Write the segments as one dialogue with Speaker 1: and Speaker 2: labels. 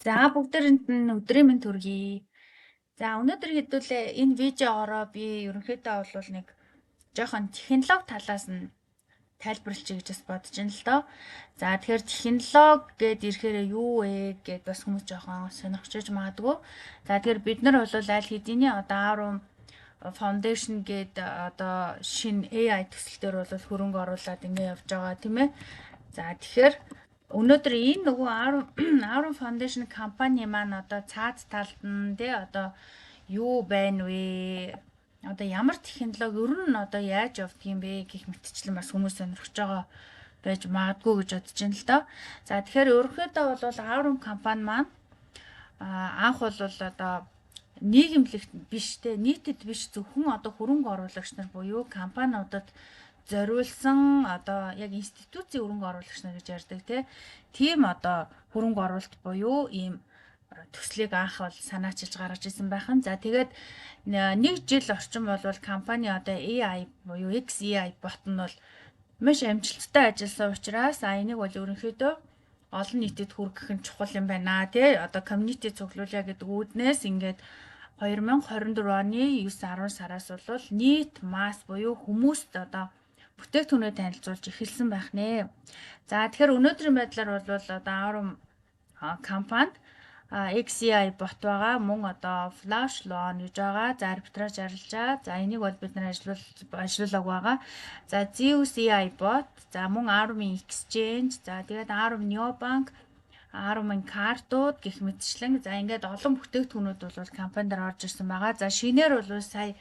Speaker 1: За бүгдээрэнд нь өдрийн мэнд төргий. За өнөөдөр хэдүүлээ энэ видеогоороо би ерөнхийдөө бол нэг жоохон технологи талаас нь тайлбарлчих гэж бас бодож байна л доо. За тэгэхээр технологи гэд ирэхээр юу вэ гэд бас хүмүүс жоохон сонирхож магадгүй. За тэгэхээр бид нар бол аль хэдийн одоо Aurum Foundation гэд одоо шинэ AI төсөл дээр бол хөрөнгө оруулаад ингэ явж байгаа тийм ээ. За тэгэхээр өнөөдөр энэ нөгөө Aurum Foundation компани маань одоо цаад талд нь тий одоо юу байна вэ? Одоо ямар технологи ер нь одоо яаж явдаг юм бэ гэх мэтчлэн бас хүмүүс сонирхож байгаа байж магадгүй гэж бодож байна л доо. За тэгэхээр ерөнхийдөө бол Aurum компани маань анх бол одоо нийгэмлэгт биш те нийтэд биш зөвхөн одоо хөрөнгө оруулагч нар буюу компаниудад зориулсан одоо яг институцийн хөрөнгө оруулагч нар гэж ярьдаг тийм одоо хөрөнгө оруулалт буюу ийм төслийг анх бол санаачилж гаргаж ирсэн байхан. За тэгээд нэг жил орчим болвол компани одоо AI буюу XAI бот нь бол маш амжилттай ажилласан учраас энийг бол ерөнхийдөө олон нийтэд хүргэх нь чухал юм байна тий. Одоо community цуглуулъя гэдэг үүднээс ингээд 2024 оны 9-10 сараас бол нийт масс буюу хүмүүст одоо бүтээгдэхүүнээ танилцуулж эхэлсэн байх нэ. За тэгэхээр өнөөдрийн байдлаар бол одоо Aurum компанид XAI бот байгаа. Мөн одоо flash loan гэж байгаа. За арбитраж арилжаа. За энийг бол бид нар ажиллуулаг байгаа. За Zeus AI bot. За мөн Aurum-ын exchange. За тэгээд Aurum Neobank, Aurum-ын картууд гэх мэтчлэн за ингээд олон бүтээгдэхүүнүүд бол компанидаар орж ирсэн байгаа. За шинээр бол сая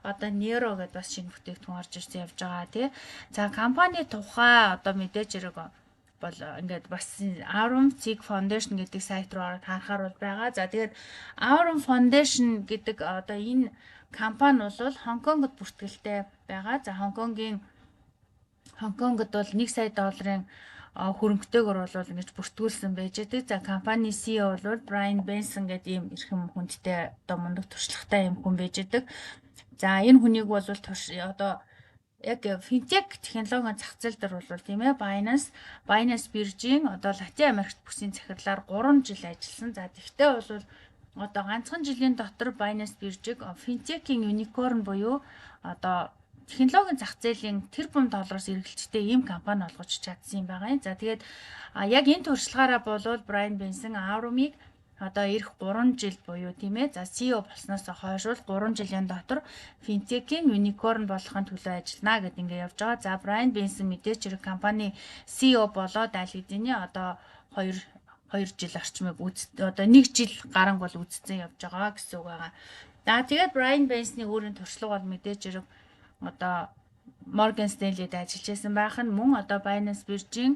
Speaker 1: одоо Nero гэдээ бас шинэ бүтээгдэхүүн орж ирсэн явж байгаа тий. За компани тухай одоо мэдээж хэрэг бол ингээд бас Aurum Zig Foundation гэдэг сайт руу ороод харахаар бол байгаа. За тэгээд Aurum Foundation гэдэг одоо энэ компани бол Хонконгод бүртгэлтэй байгаа. За Хонконгод бол 1 сая долларын хөрөнгөтэйгээр бол ингэж бүртгүүлсэн байж байгаа. За компани CEO бол Brian Benson гэдэг ийм эрхэм хүндтэй одоо мундаг туршлагатай юм хүн байж байгаа. За энэ хүнийг бол одоо яг финтек технологийн зах зээл дээр бол тийм ээ Binance биржийн одоо Латин Америкт бүсийн захирлаар 3 жил ажилласан. За тэгтээ бол одоо ганцхан жилийн дотор Binance биржиг финтекийн unicorn буюу одоо технологийн зах зээлийн тэрбум доллароос эргэлттэй ийм компани болгож чадсан юм байгаа юм. За тэгээд яг энэ туршлагаараа болвол Brian Benson Aurum-ыг одоо эх 3 жил буюу тийм ээ за CEO болсноос хойш 3 жилийн дотор финтекийн unicorn болохын төлөө ажиллана гэд ингээд явж байгаа. За Brian Benson мэдээч хэрэг компани CEO болоод аль хэдийн одоо 2 жил орчмыг одоо 1 жил гаранг бол үздсэн явж байгаа гэсэн үг байгаа. За тэгээд Brian Benson-ийн өөрийн туршлага бол мэдээч хэрэг одоо Morgan Stanley-д ажиллаж байсан байх нь мөн одоо Binance биржийн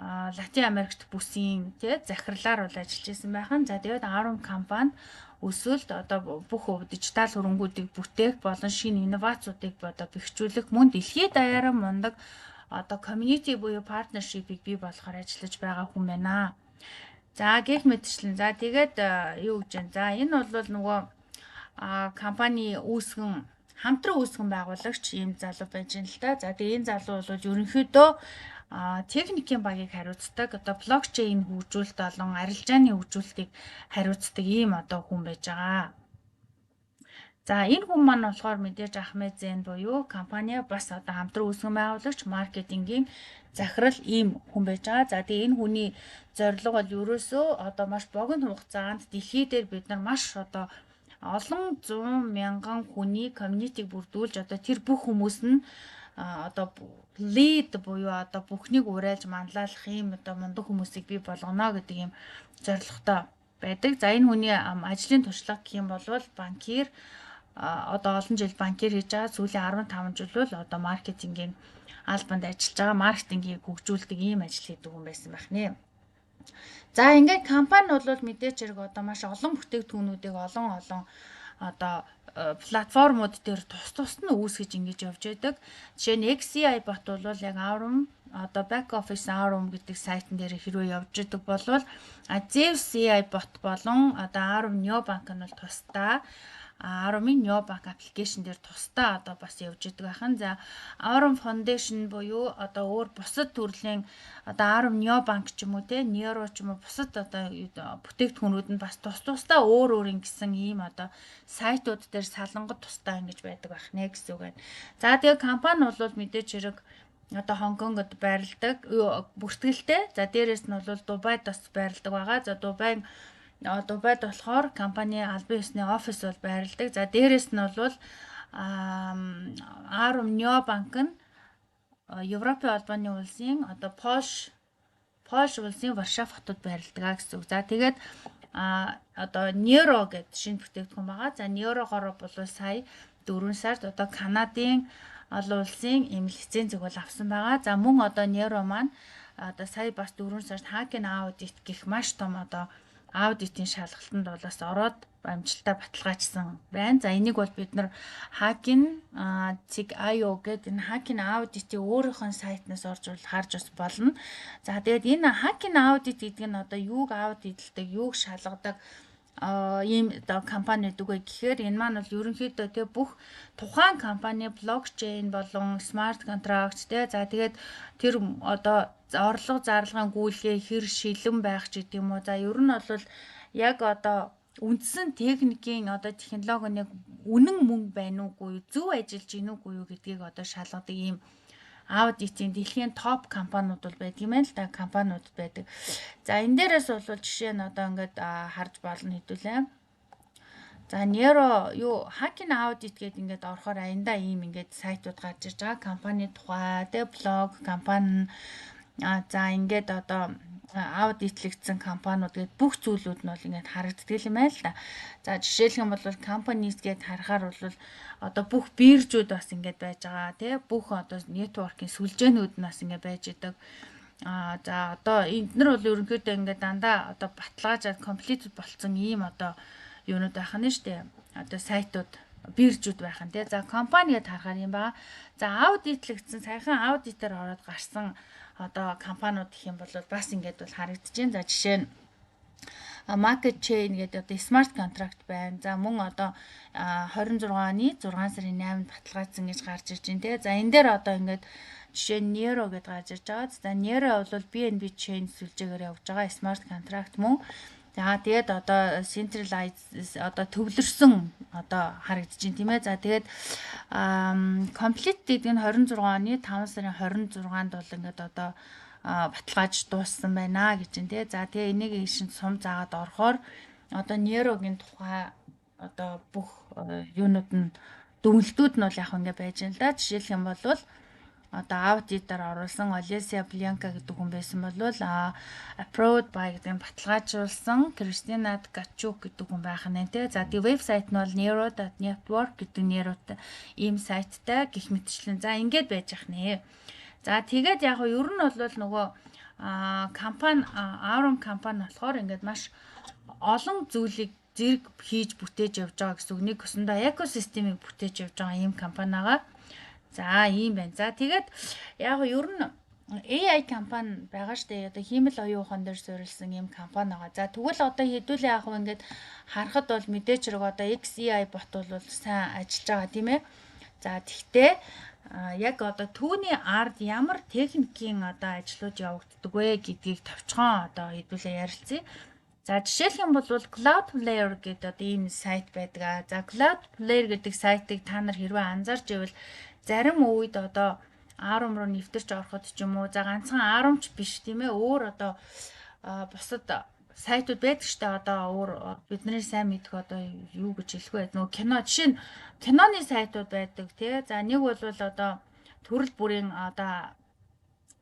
Speaker 1: Латин Америкт бүсийн тий захирлаар бол ажиллаж байсан байхан. За тэгээд Aurum компани өсөлт одоо бүх дижитал хөрөнгүүдийг бүтээх болон шинэ инновацуудыг одоо бэхжүүлэх мөн дэлхийд даяараа мундаг одоо community буюу partnership-ийг бий болгохоор ажиллаж байгаа хүн байна. За гэх мэтчлэн за тэгээд юу гэж байна. За энэ бол нөгөө компани үүсгэн хамтран үүсгэн байгуулагч ийм залуу байж байна л да. За тэгээд энэ залуу бол ерөнхийдөө техникийн багийг хариуцдаг одоо блокчейн хөгжүүлэлт болон арилжааны хөгжүүлэлтийг хариуцдаг ийм одоо хүн байж байгаа. За энэ хүн маань болохоор мэдээж Ахмед Зэн буюу компани бас одоо хамтран үүсгэн байгуулагч маркетингийн захирал ийм хүн байж байгаа. За тэгээ энэ хүний зорилго бол ерөөсөө одоо маш богино хугацаанд дэлхий дээр бид нар маш одоо олон 100 мянган хүний community-г бүрдүүлж одоо тэр бүх хүмүүс нь одоо лид буюу одоо бүхнийг уриалж манлайлах юм одоо мундаг хүмүүсийг бий болгоно гэдэг юм зорилготой байдаг. За энэ хүний ажлын туршлага гэх юм бол банкир одоо олон жил банкир хийж байгаа. Сүүлийн 15 жил бол одоо маркетингийн албанд ажиллаж байгаа. Маркетингийг хөгжүүлдэг ийм ажил хийдэг хүн байсан байх нэ. За ингээд компани бол мэдээч хэрэг одоо маш олон бүтээгдэхүүнүүдийг олон одоо платформуд дээр тус нь үүсгэж ингэж явж байдаг. Жишээ нь XAI бот бол яг Aurum одоо back office Aurum гэдэг сайтн дээр хэрвээ явж идэг болвол Zeus AI бот болон одоо Aurum Neobank нь бол тусдаа Aurum-ийн Neobank application дээр тусдаа одоо бас явж идэг байхан. За Aurum Foundation буюу одоо өөр бусад төрлийн одоо Aurum Neobank ч юм уу те Nero ч юм уу бусад одоо бүтээгдэхүүнүүд нь бас тусдаа өөр ингэсэн ийм одоо сайтууд дээр салангад тусдаа ингэж байдаг байх нэ гэсэн үг байна. За тэгээ компани бол мэдээж хэрэг одоо Хонконгод байрладаг бүртгэлтэй. За дээрэс нь бол Дубайд бас байрладаг байгаа. За Дубайд болохоор компани албан ёсны офис бол байрладаг. За дээрэс нь бол Aurum Neobank нь Европын албаны улсын одоо Польш улсын Варшав хотод байрладаг гэсэн үг. За тэгээд одоо Nero гэдэг шинэ бүтээгдэхүүн байгаа. За Nero-гоор бол сая 4 сард одоо Канадын олон улсын ийм лицензийг бол авсан байгаа. За мөн одоо Nero маань одоо сая бас 4 сард Hacking Audit гэх маш том одоо аудитын шалгалтанд болоос ороод амжилттай баталгаажсан байна. За энийг бол бид нар Hacking.io гэдэг энэ Hacking Audit-ийн өөрийнхөө сайтнаас орж харж бас болно. За тэгээд энэ Hacking Audit гэдэг нь одоо юуг аудитлдаг, юуг шалгадаг ийм одоо компани гэдэг вэ гэхээр энэ маань бол ерөнхийдөө тэг бүх тухайн компани блокчейн болон смарт контракт тэг за тэгээд тэр одоо орлого зарлагын гүйлгээ хэр шилэн байх ч гэдэг юм уу. За ер нь бол яг одоо үндсэн техникийн одоо технологийн үнэн мөнгө байна уугүй зөв ажиллаж гин үгүй юу гэдгийг одоо шалгадаг ийм аудитын дэлхийн топ компаниуд бол байдаг юм байна л да компаниуд байдаг. За энэ дээрээс бол жишээ нь одоо ингээд харж болно хэдүүлээ. За Nero юу Hacking Audit гэдэг ингээд орохоор аянда ийм ингээд сайтууд гарч ирж байгаа. Компани тухай, тэ блог, компани за ингээд одоо аудитлэгдсэн компаниуд гэдэг бүх зүйлүүд нь бол ингээд харагддаг юм байна л да. За жишээлх юм бол companies гэдээ харахаар бол одоо бүх биржүүд бас ингээд байж байгаа тий бүх одоо network-ийн сүлжээнүүд нь бас ингээд байж идэг. За одоо эдгээр бол ерөнхийдөө ингээд дандаа одоо баталгаажаад completed болцсон ийм одоо юунууд байх нь шүү дээ. Одоо сайтууд биржүүд байх нь тий. За компаниэд харахаар юм байгаа. За аудитлэгдсэн саяхан аудитээр ороод гарсан одоо компаниуд гэх юм бол бас ингээд бол харагдаж байна. За жишээ нь market chain гэдэг одоо smart contract байна. За мөн одоо 26 оны 6 сарын 8-нд баталгаажсан гэж гарч ирж байна те. За энэ дээр одоо ингээд жишээ нь Nero гэдээ гарч ирж байгаа. За Nero бол BNB chain сүлжээгээр явж байгаа smart contract мөн. За тэгээд одоо centralized одоо төвлөрсөн одоо харагдаж байна тийм ээ. За тэгээд complete гэдэг нь 26 оны 5 сарын 26-нд бол ингээд одоо баталгааж дууссан байна гэж байна тий. За тэгээ энийг шин сум заагаад орохоор одоо Nero-гийн тухай одоо бүх юунууд нь дүгнэлтүүд нь бол яг ингэ байж байна л да. Жишээлх юм бол одоо аудитор оруулсан Олеся Блянка гэдэг хүн байсан бол approved by гэдэг баталгаажуулсан Кристина Ткачук гэдэг хүн байх нь тий. За тэгээ вебсайт нь бол nero.network гэдэг Nero-тай ийм сайттай гих мэтчлэн. За ингэж байж ах нэ. За тэгээд яг ер нь бол нөгөө компани Aurum компани болохоор ингээд маш олон зүйлийг зэрэг хийж бүтээж явж байгаа гэсэн үг. Нэг өсөндөө экосистемийг бүтээж явж байгаа ийм компани байгаа. За ийм байна. За тэгээд яг ер нь AI компани байгаа штэ. Одоо хиймэл оюун ухаан дээр суурилсан ийм компани байгаа. За тэгвэл одоо хэдүүлээ яг ингээд харахад бол мэдээч хэрэг одоо XAI бот бол сайн ажиллаж байгаа тийм ээ. За тэгтээ яг одоо түүний ард ямар техникийн одоо ажлууд явагддаг вэ гэдгийг товчхон одоо хэдүүлээ ярилцъя. За жишээлх юм бол Cloudflare гэдэг одоо ийм сайт байдаг. За Cloudflare гэдэг сайтыг та нар хэрвээ анзаарч ивэл зарим үед одоо Aurum руу нэвтэрч ороход ч юм уу за ганцхан Aurum-ч биш тийм ээ өөр одоо бусад сайтууд байдаг штэ одоо өөр бидний сайн мэдэх одоо юу гэж хэлэх вэ? Нөгөө кино жишээ нь киноны сайтууд байдаг тий. За нэг бол одоо төрөл бүрийн одоо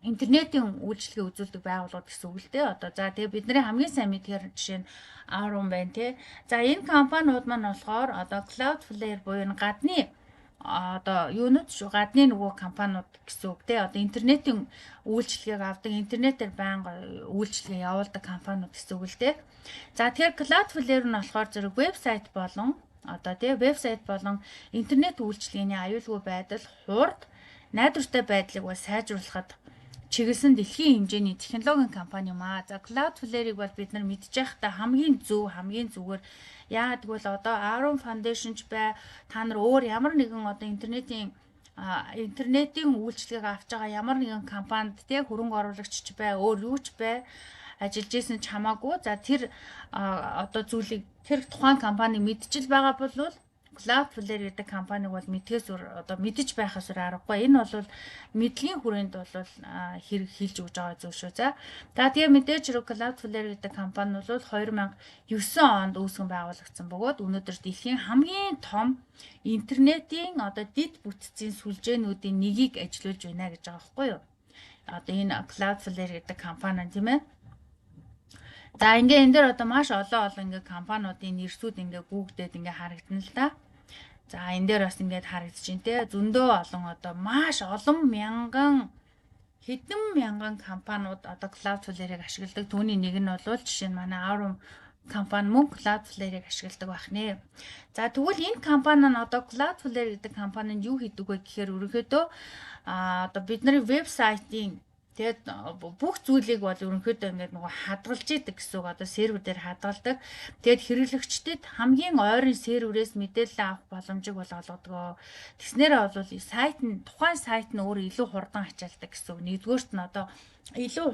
Speaker 1: интернетийн үйлчилгээ үзүүлдэг байгууллагууд гэсэн үг л дээ. Одоо за тэгээ бидний хамгийн сайн мэдгээр жишээ нь Aurum байна тий. За энэ компаниуд маань болохоор одоо Cloudflare буюу гадны одоо юунууд шүү гадны нөгөө компаниуд гэсэн үг те одоо интернетийн үйлчилгээг авдаг интернетээр байнга үйлчилгээ явуулдаг компаниуд гэсэн үг л те. За тэгэхээр Cloudflare нь болохоор зэрэг вебсайт болон одоо те вебсайт болон интернет үйлчилгээний аюулгүй байдал, хурд, найдвартай байдлыг бол сайжруулахад чиглэсэн дэлхийн хэмжээний технологийн компани юм аа. За Cloudflare-ыг бол бид нар мэдчихэхтэй хамгийн зүгээр яагаад гэвэл одоо Arum Foundation ч бай та нар өөр ямар нэгэн одоо интернетийн үйлчлэгийг авч байгаа ямар нэгэн компанид тий хөрөнгө оруулагч ч бай өөр юу ч бай ажиллаж исэн ч хамаагүй за тэр одоо зүйлийг тэр тухайн компани мэдчил байгаа бол Cloudflare гэдэг компаниг бол мэдгээс одоо мэдэж байхаас аргагүй. Энэ бол мэдлэгийн хүрээнд бол хэрэг хэлж өгж байгаа зүйл шүү. За тэгээ мэдээж Cloudflare гэдэг компани бол 2009 онд үүсгэн байгуулагдсан бөгөөд өнөөдөр дэлхийн хамгийн том интернетийн одоо дид бүтцийн сүлжээнүүдийн нэгийг ажиллуулж байна гэж байгаа байхгүй юу? Одоо энэ Cloudflare гэдэг компани тийм ээ. За энэ дээр одоо маш олон компаниудын нэрсүүд гүүгдээд харагдана л да. За энэ дээр бас харагдаж байна те. Зөндөө олон одоо маш олон хэдэн мянган компаниуд одоо Cloudflare-ыг ашигладаг. Түүний нэг нь бол жишээ нь манай Arum компани мөн Cloudflare-ыг ашигладаг байх нэ. За тэгвэл энэ компани нь одоо Cloudflare гэдэг компани нь юу хийдэг вэ гэхээр ерөнхийдөө одоо бидний вебсайтын тэгээд бүх зүйлийг бол ерөнхийдөө хадгалж идэг гэсэн үг одоо сервер дээр хадгалдаг. Тэгээд хэрэглэгчдэд хамгийн ойрын серверээс мэдээлэл авах боломжийг бол олгодог. Тэгснээрээ бол тухайн сайт нь өөрөө илүү хурдан ачаалдаг гэсэн үг. Нэгдүгээрт нь одоо илүү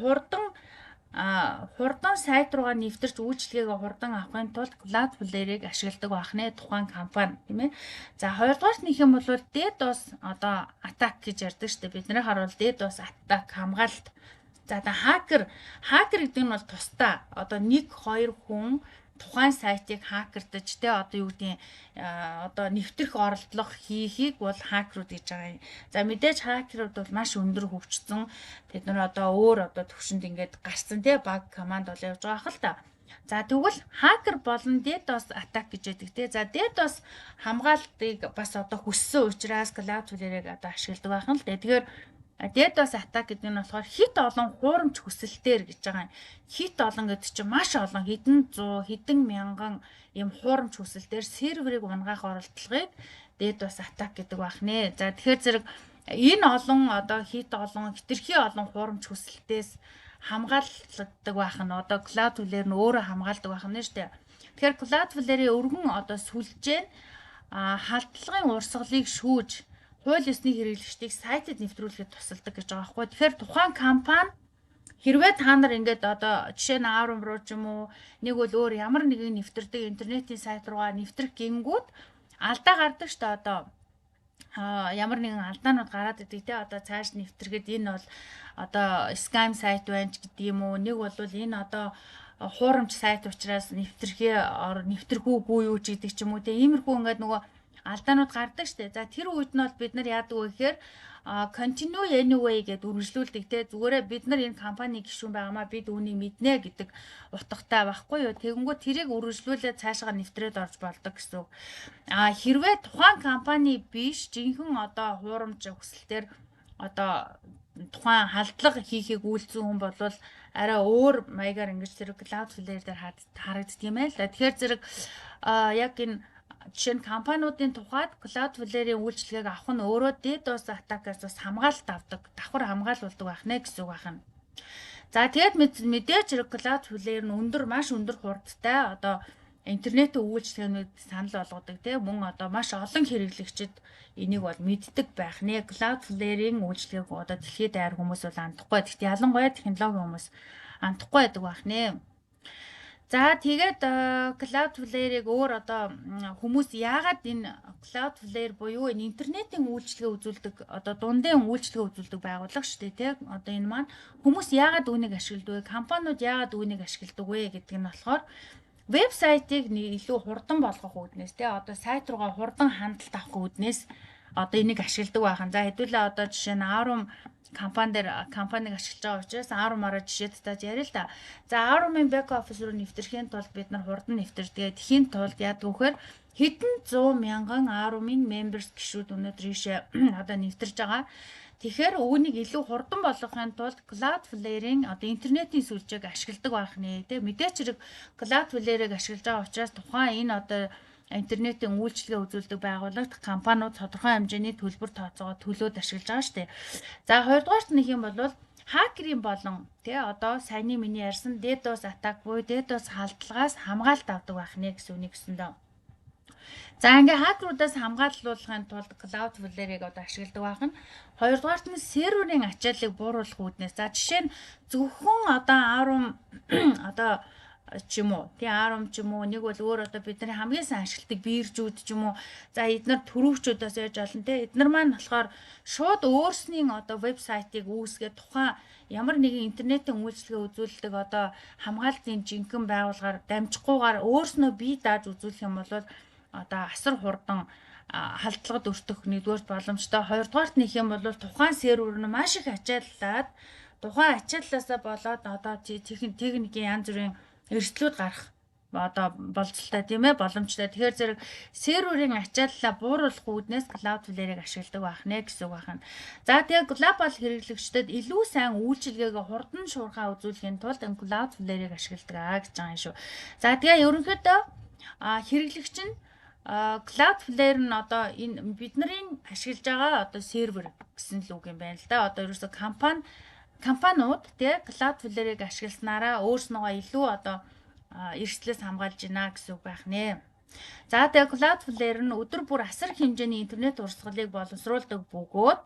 Speaker 1: хурдан сайт руугаа нэвтэрч үйлчлэгээ хурдан авахын тулд Cloudflare-ыг ашигладаг байх нэ тухайн компани тийм ээ. За хоёрдугаарт нэг юм бол DDoS одоо attack гэж ярьдаг шүү дээ. Бидний харуул DDoS attack хамгаалалт. За хакер гэдэг нь бол тусдаа одоо 1-2 хүн тухайн сайтыг хакердаж те одоо юу гэдгийг одоо нэвтрэх оролдлого хийхийг бол хакерууд гэж байгаа юм. За мэдээж хакерууд бол маш өндөр хөгжсөн. Тэд нар одоо өөр төвшөнд гарсан те баг команд бол явж байгаа хэл та. За тэгвэл хакер болон DDoS attack гэж яддаг те. За DDoS хамгаалтыг бас одоо хүссэн учраас Cloudflare-ыг одоо ашигладаг байх нь л те. Тэгэхээр DDoS attack гэдэг нь болохоор хит олон хуурамч хүсэлтээр гэж байгаа юм. Хит олон гэдэг чинь маш олон хэдэн 100 хэдэн мянган юм хуурамч хүсэлтээр серверийг унгаах оролдлогыг DDoS attack гэдэг байх нэ. За тэгэхээр зэрэг энэ олон одоо хитрхи олон хуурамч хүсэлтээс хамгаалдаг байх нь одоо Cloudflare нь өөрөө хамгаалдаг байх нь шүү дээ. Тэгэхээр Cloudflare-ийн өргөн одоо сүлжээ нь халдлагын урсгалыг шүүж хууль ёсны хэрэглэгчдийг сайтад нэвтрүүлэхэд тусалдаг гэж байгаа байхгүй. Тэгэхээр тухайн компани хэрвээ та нар одоо жишээ нь Arum руу ч юм уу нэг бол өөр ямар нэгэн нэвтрдэг интернетийн сайт руугаа нэвтрэх гингүүд алдаа гардаг шүү дээ одоо ямар нэгэн алдаанууд гараад идэг те одоо цааш нэвтэргээд энэ бол одоо scam сайт байна ч гэдэг юм уу. Нэг бол энэ одоо хуурамч сайт учраас нэвтрэхүүгүй юу ч гэдэг ч юм уу те. Иймэрхүү нөгөө алдаанууд гардаг штэ. За тэр үед нь бол бид нар яадаг вэ гэхээр continue anyway гэдээ үргэлжлүүлдэг те. Зүгээрээ бид нар энэ компани гишүүн байгаамаа бид үүнийг мэднэ гэдэг утгатай байхгүй юу. Тэгэнгүүт тэрийг үргэлжлүүлээд цаашаа нэвтрээд орж болдог гэсэн үг. Хэрвээ тухайн компани биш жинхэнэ одоо хуурамч хүсэлтээр одоо тухайн халдлага хийхийг үйлцсэн хүн бол арай өөр маягаар тэр Cloudflare дээр харагддаг юм байл да. Тэгэхээр зэрэг яг энэ жишээ нь компаниудын тухайд Cloudflare-ийн үйлчлэгийг авах нь өөрөө DDoS attack-аас бас хамгаалалт авдаг, давхар хамгаалуулдаг байх нэ гэсэн үг байна. За тэгээд мэдээж Cloudflare нь маш өндөр хурдтай одоо интернетийн үйлчлэгээнүүд санал болгодог тийм мөн одоо маш олон хэрэглэгчид энийг бол мэддэг байх нэ. Cloudflare-ийн үйлчлэгийг одоо дэлхийд даяар хүмүүс бол андахгүй. Гэхдээ ялангуяа технологи хүмүүс андахгүй байдаг байх нэ. За тэгээд Cloudflare-ыг өөр одоо хүмүүс яагаад энэ Cloudflare буюу энэ интернетийн үйлчлэгээ үзүүлдэг одоо дундын үйлчлэгээ үзүүлдэг байгууллага шүү дээ тийм одоо энэ маань хүмүүс яагаад үүнийг ашигладаг вэ? Компаниуд яагаад үүнийг ашигладаг вэ гэдэг нь болохоор вебсайтыг илүү хурдан болгох үүднээс тийм одоо сайт руугаа хурдан хандлт авах үүднээс одоо энийг ашигладаг байхan. За хэдүүлээ одоо жишээ нь Arum компаниг ашиглаж байгаа учраас Arum-аараа жишээ татаж яриа л да. За Arum-ын back office руу нэвтрэхийн тулд бид нар хурдан нэвтэрдэг. Тэхийн тулд яадаг вэхээр хэдэн 100 мянган Arum-ын members гишүүд өнөөдөр ийшээ одоо нэвтэрж байгаа. Тэгэхээр үүнийг илүү хурдан болгохын тулд Cloudflare-ийн одоо интернетийн сүлжээг ашигладаг байх нэ. Тэ мэдээч хэрэг Cloudflare-ыг ашиглаж байгаа учраас тухайн энэ одоо интернетийн үйлчлэгээ үзүүлдэг байгууллагт компаниуд тодорхой хэмжээний төлбөр тооцоогоо төлөөд ашиглаж байгаа шүү дээ. За хоёрдугаарт нэг юм бол хакерийн болон тий одоо саяны миний ярьсан DDoS attack буюу DDoS халдлагаас хамгаалалт авдаг байх нэ гэсэн үнийг гэсэн дөө. За ингээ хакеруудаас хамгаалуулахын тулд Cloudflare-ыг одоо ашигладаг байх нь хоёрдугаарт нь серверийн ачааллыг бууруулах үүднээс. За жишээ нь зөвхөн одоо 10 одоо ч юм уу тий 10 ч юм уу нэг бол өөр одоо бидний хамгийн сайн ашигладаг биржүүд ч юм уу за эдгээр төрөвчүүдээс яаж олон тий эдгээр маань болохоор шууд өөрснийн одоо вебсайтыг үүсгээд тухайн ямар нэгэн интернетийн үйлчилгээ үзүүлдэг одоо хамгаалтын жинхэнэ байгууллагаар дамжихгүйгээр өөрснөө бие дааж үзүүлэх юм бол одоо асар хурдан халдлагад өртөх нэгдүгээр боломжтой. Хоёрдугаарт нэг юм бол тухайн сервер нь маш их ачааллаад тухайн ачааллаасаа болоод одоо техникийн янз бүрийн эрсдлүүд гарах одоо болцолтой тийм ээ боломжтой. Тэгэхээр зэрэг серверийн ачааллаа бууруулах үүднээс Cloudflare-ыг ашигладаг байх нэ гэсэн үг байна. За тэгээ глобал хэрэглэгчдэд илүү сайн үйлчилгээгээ хурдан шуурхаа үзүүлэхийн тулд Cloudflare-ыг ашигладаг гэж байгаа юм шүү. За тэгээ ерөнхийдөө хэрэглэгч нь Cloudflare нь одоо энэ бидний ашиглаж байгаа одоо сервер гэсэн л үг юм байна л да. Одоо ерөөсө компаниуд тий Cloudflare-ыг ашигласнараа өөрснөө илүү одоо эрсдлээс хамгаалж байна гэсэн үг байх нэ. За тэгээ Cloudflare нь өдөр бүр асар хэмжээний интернет урсгалыг боловсруулдаг бөгөөд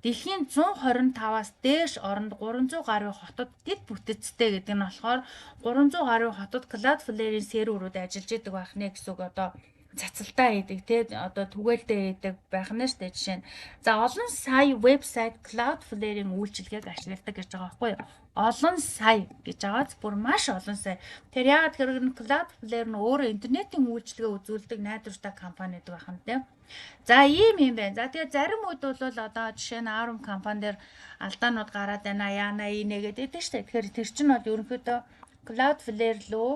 Speaker 1: дэлхийн 125-аас дээш оронд 300 гаруй хотод дэд бүтэцтэй гэдэг нь болохоор 300 гаруй хотод Cloudflare-ийн серверүүд ажиллаж идэг байх нэ гэсэн үг одоо цацалтаа хийдэг тий одоо түгээлдээ хийдэг байх нь шүү дээ жишээ нь. За олон сая вебсайт Cloudflare-ийн үйлчилгээг ашигладаг гэж байгаа байхгүй юу? Олон сая гэж байгааз бүр маш олон сая. Тэр яагаад гэвэл Cloudflare нь өөрөө интернетийн үйлчилгээ үзүүлдэг найдвартай компани гэдэг байх нь тий. За ийм юм байна. За тэгээ зарим үед бол одоо жишээ нь Arum компани дээр алдаанууд гараад байна яана инэ гэдэг шүү дээ. Тэгэхээр тэр чинь бол ерөнхийдөө Cloudflare лөө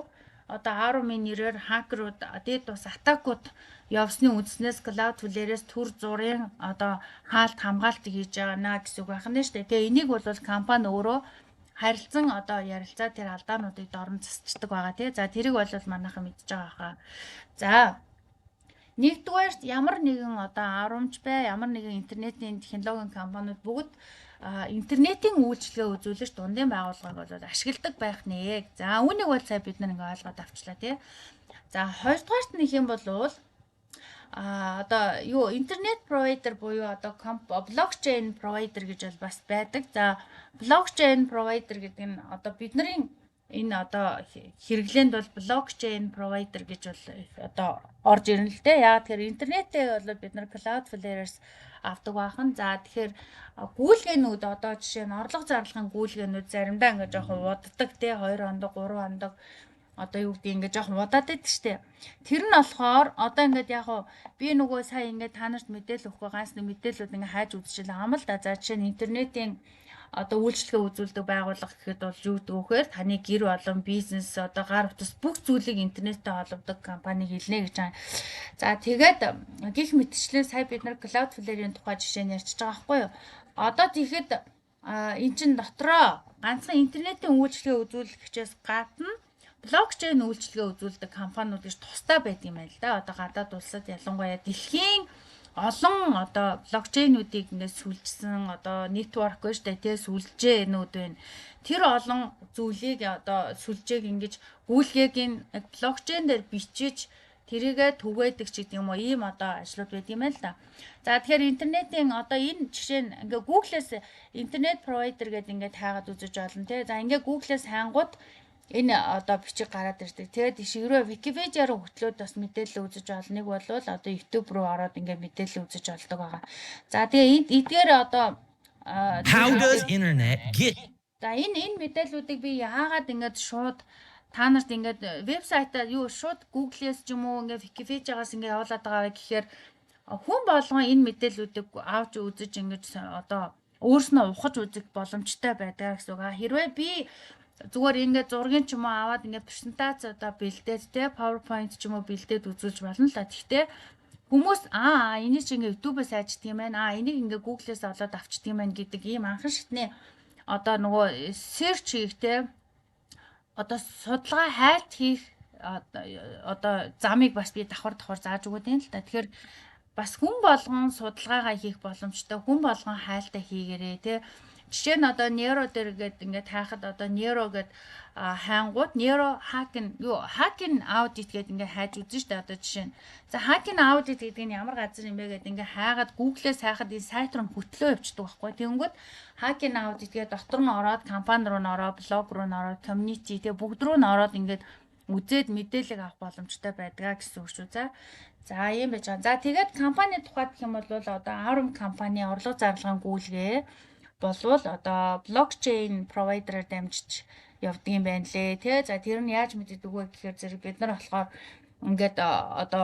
Speaker 1: одоо Arum-ийн нэрээр хакерууд DDoS атакууд явсны үндснээс Cloudflare-ээс төр зургийн одоо хаалт хамгаалт хийж байгаа гэсэн үг байна шүү дээ. Тэгээ энийг бол компани өөрөө харилцан одоо ярилцаа тэр алдаануудыг дорн засчдаг байгаа тий. За тэрийг бол манайхан мэдж байгаа хаа. За нэгдүгээрт ямар нэгэн одоо Arum-ч бай, ямар нэгэн интернетийн технологийн компаниуд бүгд интернетийн үйлчилгээ үзүүлж дундын байгууллагыг бол ашигладаг байх нэ. За үүнийг бол сая бид нар ингээ ойлгоод авчлаа тий. За хоёрдугаарт нэг юм бол одоо юу интернет провайдер буюу одоо блокчейн провайдер гэж бол бас байдаг. За блокчейн провайдер гэдэг нь одоо бидний энэ одоо хэрэглээнд бол блокчейн провайдер гэж бол одоо орж ирнэ л дээ. Яагаад тэгэхээр интернетээ бол бид нар Cloudflare-аас авдаг бахан. За тэгэхээр гүйлгээнүүд одоо жишээ нь орлого зарлагын гүйлгээнүүд заримдаа ингээ жоохон уддаг тий 2 хоног 3 хоног одоо юу гэдэг ингээ жоохон удаад байдаг штэ. Тэр нь болохоор одоо ингээд яг би нөгөө сая ингээ та нарт мэдээлэл өгөхгүй ганц нэг мэдээлэлүүд ингээ хайж үзчихлээ ам л да. За жишээ нь интернетийн одоо үйлчлэгээ үзүүлдэг байгууллага гэхэд бол юу гэдэг вэхээр таны гэр болон бизнес одоо гар утас бүх зүйлийг интернеттэй холбодог компани хэлнэ гэж байгаа. За тэгээд гих мэтчлэн сая бид нар Cloudflare-ийн тухай жишээ нь ярьчихж байгаа байхгүй юу? Одоо тэгэхэд эн чин дотроо ганцхан интернетийн үйлчлэгээ үзүүлэгчээс гадна блокчейн үйлчлэгээ үзүүлдэг компаниуд гэж тусдаа байдаг юм байна л да. Одоо гадаад улсад ялангуяа дэлхийн олон одоо блокчейнүүдийг ингээд сүлжсэн одоо network гэж тэ сүлжээнүүд байна. Тэр олон зүйлийг одоо сүлжээг ингэж гүйлгээг нь блокчейн дээр бичиж тэрийгэ түгээдэг ч гэдэг юм уу ийм одоо ажлууд байд юм байна л да. За тэгэхээр интернетийн одоо энэ жишээ нь ингээ Google-ээс интернет провайдер гэдэг ингээд хайгаад үзэж болно тий. За ингээ Google-ээс хайнгууд энэ одоо бичиг гараад ирдэг. Тэгээд шигрөө Wikipedia руу хөтлөөд бас мэдээлэл үзэж болно. Нэг бол одоо YouTube руу ороод ингээд мэдээлэл үзэж болдог байгаа. За тэгээ эдгээр одоо
Speaker 2: How does internet get?
Speaker 1: За энэ мэдээллүүдийг би яагаад ингээд шууд та нарт ингээд вебсайтаа юу шууд Google-ээс ч юм уу ингээд Wikipedia-гаас ингээд явуулаад байгаа гэхээр хүн болгон энэ мэдээллүүдийг авч үзэж ингээд одоо өөрснөө ухаж үзэх боломжтой байдаг гэсэн үг. Хэрвээ би зүгээр ингээд зургийн ч юм уу аваад ингээд презентац одоо бэлдээд те PowerPoint ч юм уу бэлдээд үзүүлж болно л да. Гэхдээ хүмүүс энийг чи ингээд YouTube-ээс аждаг юм байна. Энийг ингээд Google-ээс олоод авчдаг юм байна гэдэг ийм анхан шатны одоо нөгөө search хийх те одоо судалгаа хайлт хийх одоо замыг бас би давхар зааж өгöd юм л да. Тэгэхээр бас хүн болгон судалгаагаа хийх боломжтой, хүн болгон хайлтаа хийгээрээ те Жишээ нь одоо Nero дээр ингээд хайхад одоо Nero гэд хайнгууд Nero hacking audit гэд ингээд хайж үзэн штэ одоо жишээ нь. За hacking audit гэдэг нь ямар газар юм бэ гэд ингээд хайгаад Google-ээс хайхад энэ сайт руу хөтлөө явчихдаг байхгүй. Тэгэнгүүт hacking audit гэдэг дотор нь ороод компани руу н ороод блог руу н ороод community тэгээ бүгд рүү н ороод ингээд үзээд мэдээлэл авах боломжтой байдгаа гэсэн үг шүү. За ийм байж байгаа. За тэгээд компани тухайд гэх юм бол одоо Aurum компани орлого зарлагын гүйлгээ болвол одоо блокчейн провайдераар дамжиж явдаг юм байна лээ. Тэ за тэр нь яаж мэддэг вэ гэхээр зэрэг бид нар болохоор ингээд одоо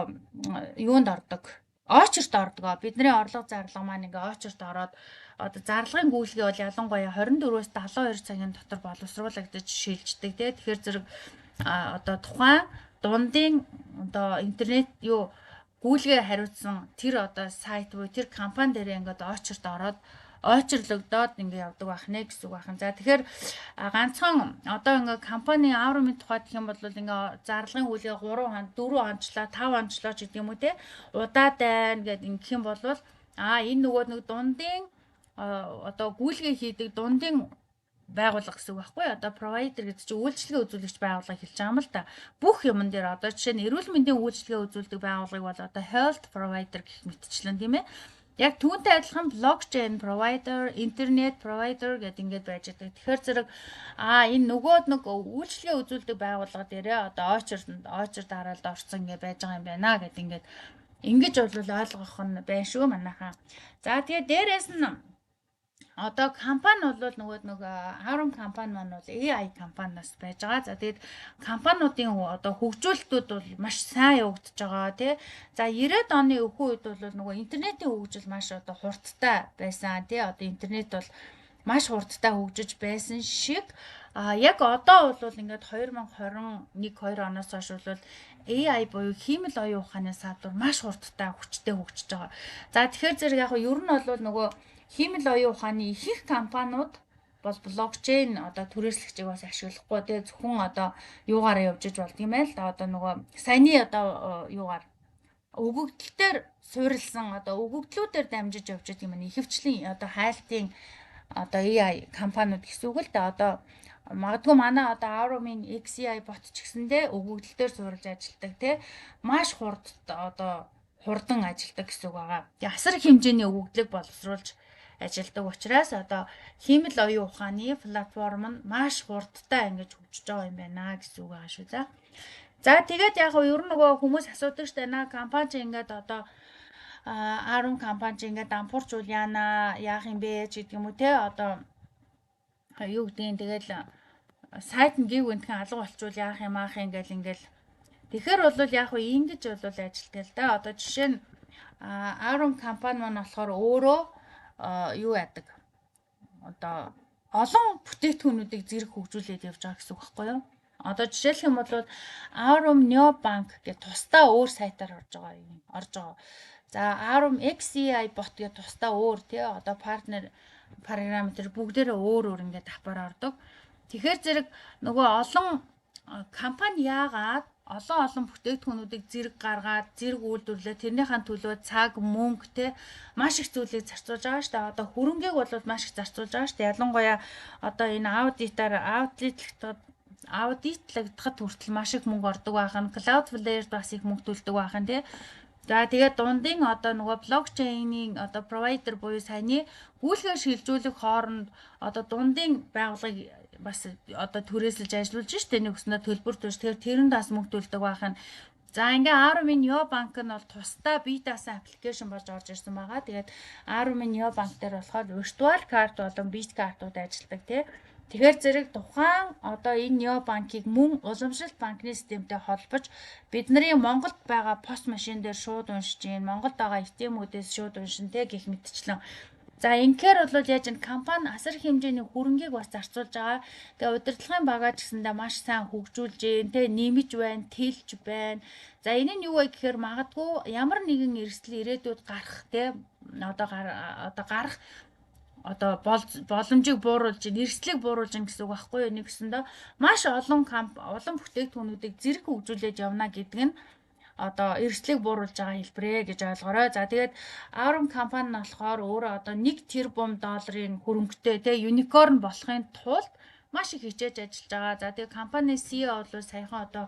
Speaker 1: юунд ордог? Очерт ордог. Бидний орлого зарлага маань ингээ очерт ороод одоо зарлагын гүйлгээ бол ялангуяа 24-өөс 72 цагийн дотор боловсруулагдаж шилждэг. Тэ тэгэхээр зэрэг одоо тухайн дундын одоо интернет гүйлгээ хариуцсан тэр одоо сайт буюу тэр компани дээр ингээд очерт ороод ойчрлогдоод ингээ явдаг байх нэ гэсэн үг байна. За тэгэхээр ганцхан одоо ингээ компани Aurum-ын тухайд гэх юм бол ингээ зарлагын гүйлгээ 3 хоног 4 хоногчлаа 5 хоногчлаа ч гэдэг юм уу те удаад байна гэд ингэх юм бол энэ нөгөө нэг дундын одоо гүйлгээ хийдэг дундын байгууллага гэсэн үг байхгүй. Одоо провайдер гэдэг чинь үйлчилгээ үзүүлэгч байгууллага хэлж байгаа юм л да. Бүх юмн дээр одоо жишээ нь эрүүл мэндийн үйлчилгээ үзүүлдэг байгууллагыг бол одоо health provider гэх мэтчлэн тийм ээ. Яг түүнтэй адилхан блокчейн провайдер, интернет провайдер гэдэг ингээд байж байгаа. Тэгэхээр зэрэг энэ нөгөө нэг үйлчилгээ үзүүлдэг байгууллага дээрээ одоо очерт дараалд орсон ингээд байж байгаа юм байна гэд ингээд ингэж бол ойлгох нь байна шүү манайхаа. За тэгээ дээрээс нь одоо компани бол нөгөө Aurum компани маань бол AI компаниас байж байгаа. За тэгээд компаниудын одоо хөгжүүлэлтүүд бол маш сайн явагдаж байгаа тий. За 90-ад оны өвхөн үед бол нөгөө интернетийн хөгжил маш одоо хурдтай байсан тий. Одоо интернет бол маш хурдтай хөгжиж байсан шиг яг одоо бол ингээд 2021-2 оноос хойш бол AI буюу хиймэл оюун ухааны салбар маш хурдтай хүчтэй хөгжиж байгаа. За тэгэхээр зэрэг яг ер нь бол нөгөө хиймэл оюун ухааны ихэнх компаниуд бол блокчейн одоо түрээслэгчийг бас ашиглахгүй тэгээ зөвхөн одоо юугаараа явж болд юм байл да. Одоо нөгөө саяны одоо юугаар өгөгдлөөр суурилсан одоо өгөгдлүүдээр дамжиж явж байгаа юм. Ихэвчлэн одоо хайлтын одоо AI компаниуд гэсэн үг л да. Одоо магадгүй манай одоо Aurum-ын XAI бот ч гэсэндээ өгөгдлөөр суурилж ажилладаг тий. Маш одоо хурдан ажилладаг гэсэн үг байгаа. Асар их хэмжээний өгөгдлийг боловсруулж ажилладаг учраас одоо хиймэл оюун ухааны платформ нь маш хурдтай ингэж хөгжиж байгаа юм байна гэсэн үг байгаа шүү. За тэгээд яг ер нь нөгөө хүмүүс асуудаг штэ наа компани ч ингээд одоо Aurum компани ч ингээд дампуурчул яана яах юм бэ ч гэдэг юм уу те одоо юу гэдгийг тэгэл сайт нь гів гэнтхэн алга болчвол яах юм аах юм гэл ингээл тэгэхээр бол яг хөө ингэж бол ажилтдаг л да. Одоо жишээ нь Aurum компани маань болохоор өөрөө юу яадаг одоо олон бүтээгдэхүүнүүдийг зэрэг хөгжүүлээд явж байгаа гэсэн үг байхгүй юу? Одоо жишээлх юм бол Aurum Neobank гэх тусдаа өөр сайтаар орж байгаа. За Aurum XAI bot гэх тусдаа өөр тий одоо партнер параметр бүгдээрээ өөр ингээд давхар ордог. Тэгэхээр зэрэг нөгөө олон компани яагаад олон бүтээгдэхүүнүүдийг зэрэг гаргаад зэрэг үйлдвэрлээ тэрнийхэн төлөө цаг мөнгө те маш их зүйлийг зарцуулж байгаа шүү дээ. Одоо хөрөнгийг бол маш их зарцуулж байгаа шүү дээ. Ялангуяа одоо энэ аудитлагдахад хүртэл маш их мөнгө ордог байхын Cloudflare-д бас их мөнгө төлдөг байхын те. За тэгээд дундын одоо нөгөө блокчейнийн одоо провайдер буюу саяны гүйлгээр шилжүүлэх хооронд одоо дундын байгууллагыг бас одоо түрээсэлж ажиллуулж штэ нэг өснө төлбөр төрж тэгэхээр тэрэнд бас мөнгө төлдөг байх нь. За ингээ Aurum-ын Neobank нь бол тусдаа бие даасан аппликейшн болж орж ирсэн байгаа. Тэгээд Aurum-ын Neobank дээр болохоор virtual card болон bit card-ууд ажилладаг тий. Тэгэхээр зэрэг тухайн одоо энэ Neobank-ыг мөн уламжлалт банкны системтэй холбож бидний Монголд байгаа пост машин дээр шууд уншиж гин Монголд байгаа ATM-үүдээс шууд уншин тэ гэх мэтчлэн. За инхээр бол яаж н компани асар хэмжээний хөрөнгийг бас зарцуулж байгаа. Тэгээ удирдлагын багаж гэсэндээ маш сайн хөгжүүлж гин тэ нэмж байна, тэлж байна. За энэ нь юу вэ гэхээр магадгүй ямар нэгэн эрсдэл ирээдүйд гарах тэ одоо боломжийг бууруулж, эрсдлийг бууруулж гэсэн үг байхгүй юу? Нэгсэндээ маш олон бүтээгдэхүүнүүдийг зэрэг хөгжүүлээд явна гэдэг нь одоо эрсдлийг бууруулж байгаа хэлбэрээ гэж ойлгоорой. За тэгээд Aurum компани нь болохоор өөрөө одоо 1 тэрбум долларын хөрөнгөтэй те юникорн болохын тулд маш их хичээж ажиллаж байгаа. За тэгээд компани CEO бол саяхан одоо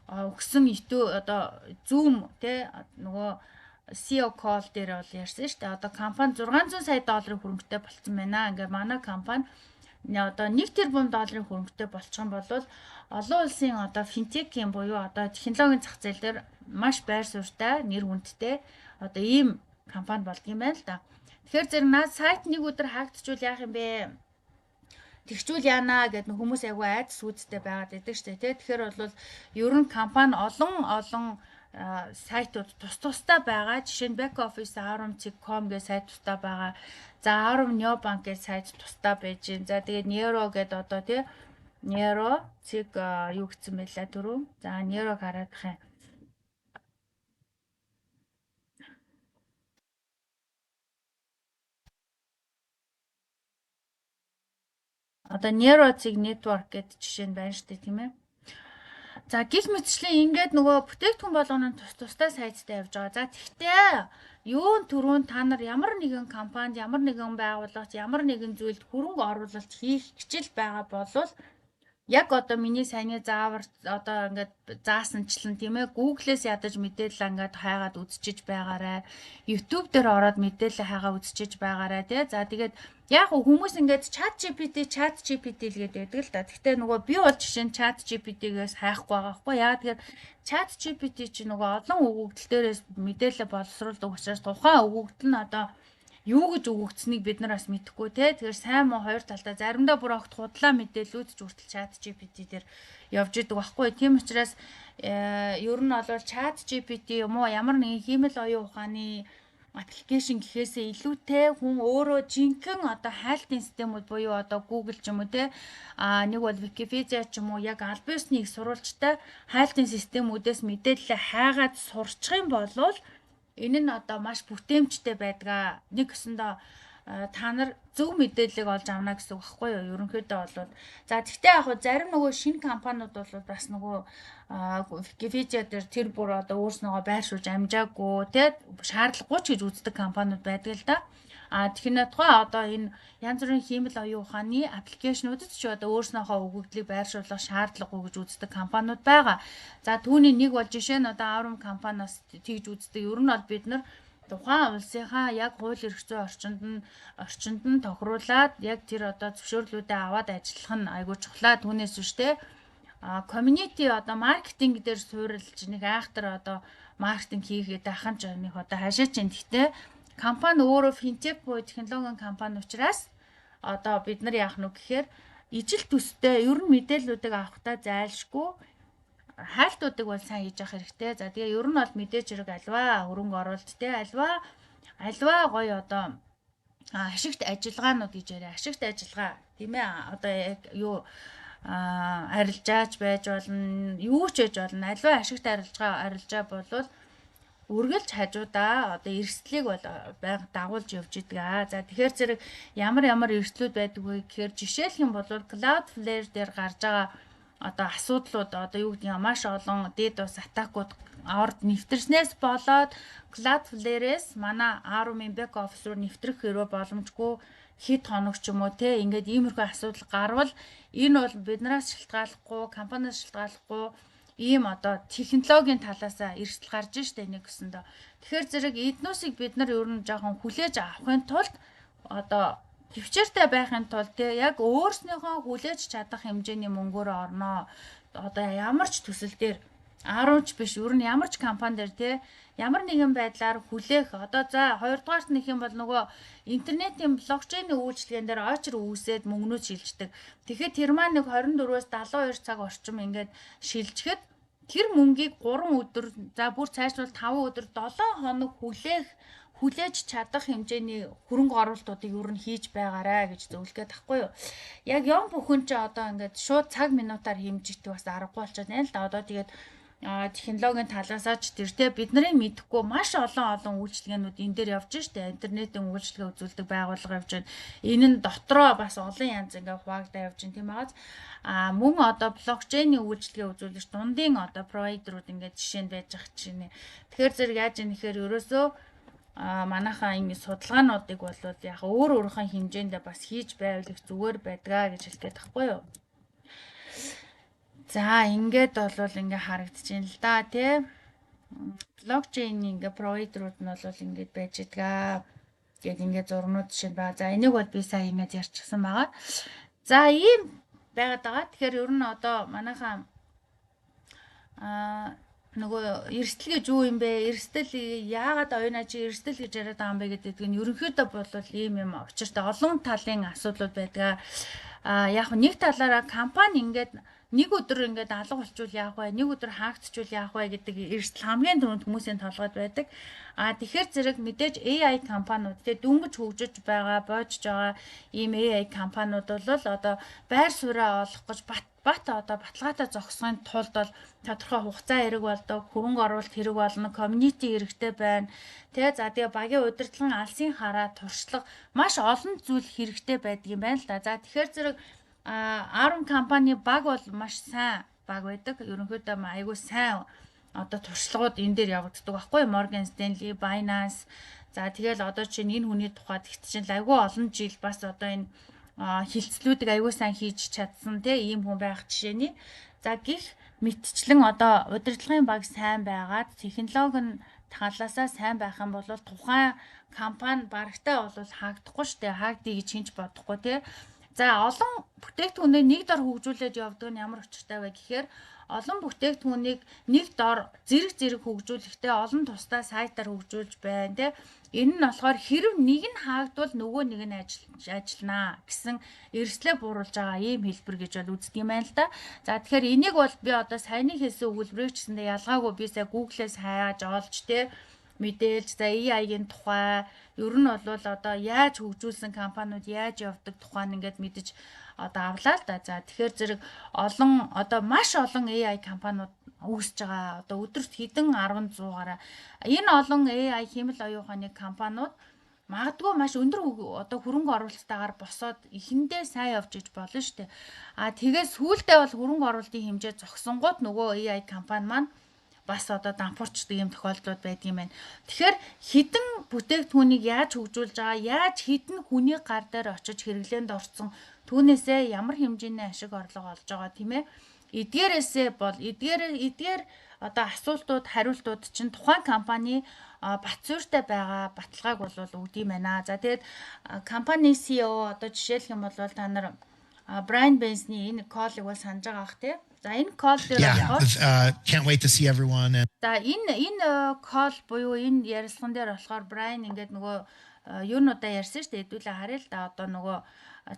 Speaker 1: өгсөн итүү одоо Zoom те нөгөө CEO call дээр бол ярьсан шүү дээ. Одоо компани 600 сая долларын хөрөнгөтэй болцсон байна. Ингээ манай компани одоо 1 тэрбум долларын хөрөнгөтэй болчих юм бол олон улсын одоо финтекийн буюу одоо технологийн зах зээл дээр маш байр суурьтай, нэр хүндтэй одоо ийм компани болдго юм байна л да. Тэгэхээр зэрэг наад сайт нэг өдөр хаагдчихвал яах юм бэ? Тэгчүүл яана гэдэг хүмүүс айгүй айдас үүдтэй байгаад байдаг шүү дээ тий. Тэгэхээр бол ер нь компани олон сайтууд тусдаа байгаа. Жишээ нь back office aurum.com гэх сайт тусдаа байгаа. За Aurum Neobank гэх сайт тусдаа байж гин. За тэгээд Nero гэдэг одоо тий Nero цэг юу гэсэн байлаа түрүү. За Nero-г хараад бах юм. Одоо Nero цэг network гэдэг жишээ нь байна шүү дээ тийм ээ. За гих мэтчлэн ингээд нөгөө бүтээгдэхүүн болгоно тусдаа сайттай явж байгаа. За тэгтээ юун түрүүн та нар ямар нэгэн компанид ямар нэгэн байгууллагт ямар нэгэн зүйлд хөрөнгө оруулалт хийх хичээл байгаа болвол яг одоо миний саяны заавар одоо ингээд заасанчлан тийм ээ Google-с ядаж мэдээлэл ингээд хайгаад үзчихэж байгаарай. YouTube дээр ороод мэдээлэл хайгаа үзчихэж байгаарай тий. За тэгээд яг хүмүүс ингээд ChatGPT л гэдэг л да. Гэхдээ нөгөө би бол жишээ нь ChatGPT-гээс хайхгүй байгаа хгүй. Яагаад тэгэхээр ChatGPT чинь нөгөө олон өгөгдөл дээрээс мэдээлэл боловсруулдаг учраас тухайн өгөгдөл нь одоо юу гэж өгөгдсөнийг бид нар бас мэдэхгүй те. Тэгэхээр сайн муу хоёр талдаа заримдаа бүр огт худлаа мэдээлүүд ч хүртэл ChatGPT дээр явж идэг байхгүй. Тийм учраас ер нь бол ChatGPT юм уу ямар нэгэн хиймэл оюун ухааны аппликейшн гэхээсээ илүүтэй хүн өөрөө жинхэнэ одоо хайлтын системүүд буюу одоо Google ч юм уу те нэг бол Wikipedia ч юм уу яг аль биеснийг сурвалжтай хайлтын системүүдээс мэдээлэл хайгаад сурчих юм бол энэ нь одоо маш бүтээмжтэй байдгаа. Нэг гэсэндээ та нар зөв мэдээллийг олж авна гэсэн үг байхгүй юу? Ерөнхийдөө бол за тэгтээ яг зарим нөгөө шинэ компаниуд бол бас нөгөө Wikipedia дээр тэр бүр одоо өөрснөөгөө байршуулж амжаагүй тий шаардлагагүй ч гэж үздэг компаниуд байдаг л да. Тэгэхээр тухай одоо энэ янз бүрийн хиймэл оюун ухааны аппликейшнуудад ч одоо өөрснөөхөө өгөгдлийг байршуулах шаардлагагүй гэж үздэг компаниуд байгаа. За түүний нэг бол жишээ нь одоо Aurum компаниас тэгж үздэг. Ер нь бол бид нар тухайн улсынхаа яг хууль эрх зүйн орчинд нь тохируулаад яг тэр одоо зөвшөөрлүүдээ аваад ажиллах нь айгүй чухлаа. Түүнээс биш те community одоо маркетинг дээр суурилж нэг айхтар одоо маркетинг хийгээд ахын ч нэг одоо хашаач юм. Гэхдээ компани өөрөө финтек буюу технологийн компани учраас одоо бид нар яах нь гэхээр ижил төстэй ер нь мэдээллүүдийг авахтаа зайлшгүй хайлтуудыг бол сайн хийж явах хэрэгтэй. За тэгээ ер нь бол мэдээж хэрэг альва хөрөнгө оруулалт те альва гоё одоо ашигт ажиллагаанууд гэж яриа. Ашигт ажиллагаа тийм ээ одоо яг юу арилжаач байж болно юу ч байж болно. Альва ашигт арилжаа болвол үргэлж хажуудаа одоо эрсдлийг бол байнга дагуулж явж идэг. За тэгэхээр зэрэг ямар эрсдлүүд байдаг вэ гэхээр жишээлх юм бол Cloudflare дээр гарч байгаа одоо асуудлууд одоо юу гэдэг юм маш олон DDoS атакууд орд нэвтэрснээс болоод Cloudflare-ээс манай Aurum-ын back office руу нэвтрэх хэрэг боломжгүй хэд хоног ч юм уу те ингээд иймэрхүү асуудал гарвал энэ бол биднээс шалтгааллахгүй компаниас шалтгааллахгүй ийм одоо технологийн талаас эрсдэл гарч штэ нэг гэсэндээ. Тэгэхээр зэрэг эднүсийг бид нар ер нь жоохон хүлээж авахын тулд одоо төвчээртэй байхын тулд те яг өөрснийхөө хүлээж чадах хэмжээний мөнгөөр орноо. Одоо ямар ч төсөл дээр 10 ч биш ер нь ямар ч компани дээр те ямар нэгэн байдлаар хүлээх одоо за хоёрдугаарт нэх юм бол нөгөө интернетийн блокчейн үйлчилгээн дээр очир үүсээд мөнгнүүд шилждэг. Тэгэхээр тэр маань нэг 24-өөс 72 цаг орчим ингээд шилжихэд тэр мөнгийг 3 өдөр за бүр цаашдвал 5 өдөр 7 хоног хүлээж чадах хэмжээний хөрөнгө оруулалтуудыг ер нь хийж байгаарай гэж зөвлөгээд тахгүй юу. Яг юм бүхэн ч одоо ингээд шууд цаг минутаар хэмжигдэх бас аргагүй болчиход байна л да. Одоо тэгээд технологийн талаасаа ч тэр те бидний мэдэхгүй маш олон үйлчилгээнүүд энэ дээр явж штэ интернетийн үйлчилгээ үзүүлдэг байгууллага явж байна. Энэ нь дотроо бас олон янз ингээ хуваагдаа явж байна тийм байгаач. Мөн одоо блокчейний үйлчилгээ үзүүлэгч дундын одоо провайдерууд ингээ жишээнд байж ах чинь. Тэгэхээр зэрэг яаж юм нэхэр ерөөсөө манайхаа энэ судалгаануудыг бол яг өөрийнхөө хэмжээндээ бас хийж байвал их зүгээр байдгаа гэж хэлэх гээд тахгүй юу. За ингээд бол ингээ харагдчихээн л да тий. Блокчейн ингээ провайдерууд нь бол ингээд байж байгаа. Тэгээд ингээ зурнууд жишээ байгаа. За энийг бол би сая ингээд ярьчихсан байгаа. За ийм байгаад байгаа. Тэгэхээр ер нь одоо манайхаа нөгөө эрсдэл гэж юу юм бэ? Эрсдэл яагаад оюуна чи эрсдэл гэж яриад байгаа юм бэ гэдэг нь ерөнхийдөө бол ийм юм учиртай олон талын асуудлууд байдаг. Яг нэг талаараа компани ингээд нэг өдөр ингээд алга болчвол яах вэ? Нэг өдөр хаагдчихвал яах вэ гэдэг эрсдэл хамгийн түрүүнд хүмүүсийн толгойд байдаг. Тэгэхээр зэрэг мэдээж AI компаниуд те дөнгөж хөгжиж байгаа, боожж байгаа ийм AI компаниуд бол одоо байр сууриа олох гэж бат одоо баталгаатай зогсохын тулд бол тодорхой хугацаа хэрэг болдог, хөрөнгө оруулалт хэрэг болно, community хэрэгтэй байна. За тэгээ багийн удирдлагын алсын хараа туршлага маш олон зүйл хэрэгтэй байдаг юм байна л да. За тэгэхээр зэрэг Arm компани баг бол маш сайн баг байдаг. Ерөнхийдөө айгүй сайн одоо туршлагууд энэ дээр явагддаг байхгүй Morgan Stanley, Binance. За тэгэл одоо чинь энэ хүний тухайд ихтжин айгүй олон жил бас одоо энэ хилцлүүдийг айгүй сайн хийж чадсан тийм хүн байх жишээний. За гих мэтчлэн одоо удирдлагын баг сайн байгаад технологи нь талаасаа сайн байх юм бол тухайн компани барагтай бол хаагдахгүй штэ. Хаагдъя гэж хинч бодохгүй тийм. За олон бүтээгдэхүүнийг нэг дор хөгжүүлээд явдаг нь ямар учиртай вэ гэхээр олон бүтээгдэхүүнийг нэг дор зэрэг хөгжүүлэхдээ олон тусдаа сайтаар хөгжүүлж байна тий. Энэ нь болохоор хэрв нэг нь хаагдвал нөгөө нэг нь ажиллана гэсэн эрсдлээ бууруулж байгаа ийм хэлбэр гэж бол үздэг юм байна л да. За тэгэхээр энийг бол би одоо саяны хэлсэн өгүүлбэрийг ч гэсэндээ ялгаагүй би сая Google-ээс хайж олж тий мэдээлж за AI-гийн тухай ер нь бол одоо яаж хөгжүүлсэн компаниуд яаж явдаг тухай ингээд мэдэж одоо авлаа л да. За тэгэхээр зэрэг олон одоо маш олон AI компаниуд үүсэж байгаа. Одоо өдөрт хэдэн 10 100-аараа энэ олон AI хэмэл оюун ухааны компаниуд магадгүй маш өндөр одоо хөрөнгө оруулалтаагаар босоод эхэндээ сайн явж иж болно шүү дээ. Тэгээд сүүлдээ бол хөрөнгө оруулалтын хэмжээ зогсонгууд нөгөө AI компани маань бас одоо дампуурчдаг юм тохиолдлууд байдаг юм байна. Тэгэхээр хідэн бүтээгдэхүүнийг яаж хөгжүүлж байгаа, яаж хідэн хүний гар дээр очиж хэрэглээнд орсон түүнээсээ ямар хэмжээний ашиг орлого олж байгаа тийм ээ. Эдгээр одоо асуултууд, хариултууд чинь тухайн компани батцууртай байгаа баталгааг бол өгд юм байна. За тэгээд компани CEO одоо жишээлх юм бол та нар Brian Benson-ийн энэ call-ыг бол санаж байгаа бах тийм. За энэ call дээр
Speaker 3: can't wait to see everyone.
Speaker 1: За энэ call буюу энэ ярилцлаган дээр болохоор Brian ингээд нөгөө юунуудаа ярьсан шүү дээ. Хэдүүлээ харъя л да. Одоо нөгөө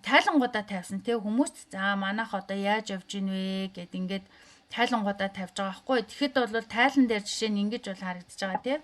Speaker 1: тайлангуудаа тавьсан тий хүмүүст за манайх одоо яаж явж ийн вэ гэд ингээд тайлангуудаа тавьж байгаа байхгүй. Тэгэхэд бол тайлан дээр жишээ нь ингэж бол харагдаж байгаа тий.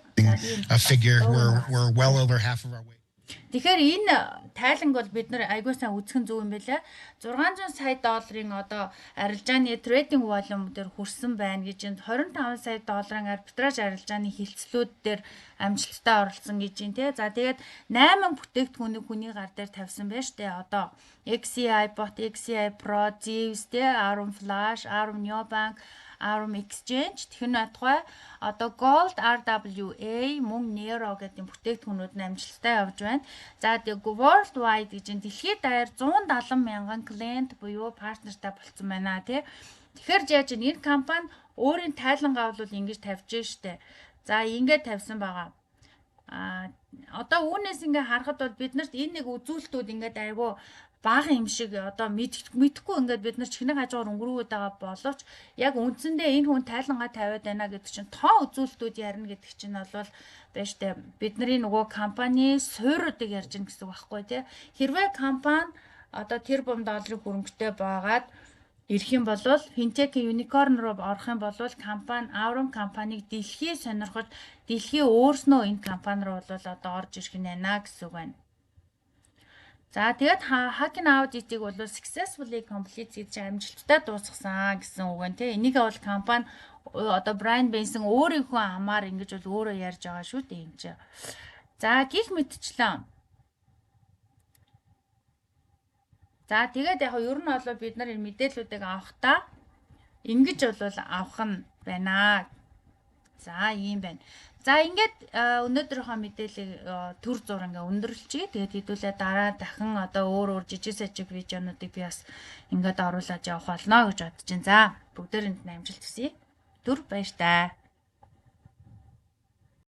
Speaker 3: A figure we're well over half of our way.
Speaker 1: Тэгэхээр энэ тайланг бол бид нар айгүй сайн үзэх зөв юм байлаа. 600 сая долларын одоо арилжааны трейдинг волюм дээр хүрсэн байна гэж энд 25 сая долларын арбитраж арилжааны хилцлүүд дээр амжилттай оролцсон гэж юм тий. За тэгээд 8 бүтээгдэхүүнийг хүний гар дээр тавьсан байна штэ. Одоо XCI bot, XCI Pro, Zeus тий, Arum Flash, Arum Neobank, Arum Exchange тэгэх нь атгай одоо Gold RWA мөн Nero гэдэг бүтээгдэхүүнүүд нь амжилттай явж байна. За тэгээ worldwide гэж энэ дэлхийд даяар 170 мянган клиент буюу партнертай болцсон байна тий. Тэгэхээр яаж энэ компани өөрийн тайлангаа бол ингэж тавьж штэ. За ингэж тавьсан байгаа. Одоо үүнээс ингээ харахад бол биднэрт энэ нэг үзүүлэлтүүд ингээд айгүй бага юм шиг одоо мэдхгүй ингээд бид нар чихний хажуугаар өнгөрөөд байгаа боловч яг үндсэндээ энэ хүн тайлангаа тавиад байна гэдэг чинь тоо үзүүлэлтүүд ярина гэдэг чинь бол байна штэ бидний нөгөө компани суурьуудыг ярьж гин гэсэн үг байхгүй тий. Хэрвээ компани одоо тэр бум долларын хөрөнгөтэй байгаад ирэх юм бол финтек юникорн руу орох юм бол компани Aurum компанийг дэлхий сонирхож дэлхий өөрснөө энэ компани руу бол одоо орж ирэх нь байна гэсэн үг байна. За тэгээд hacking audit-ийг бол successfully complete гэж амжилттай дуусгасан гэсэн үг байна тий. Энийг бол компани одоо Брайан Бенсон өөрийнхөө амаар ингэж бол өөрөө ярьж байгаа шүү дээ энэ чинь. За гих мэдчлээ. За тэгээд яг ер нь бол бид нар энэ мэдээллүүдийг авахдаа ингэж бол авах нь байна. За ийм байна. За ингээд өнөөдрийнхөө мэдээллийг төр зур ингээ өндөрлчихье. Тэгээд хэдүүлээ дараа дахин одоо өөр жижиг сажиг видеонуудыг би бас ингээд оруулаад явах болно гэж бодож байна. За бүгдээрэнд амжилт хүсье. Түр баяр таа.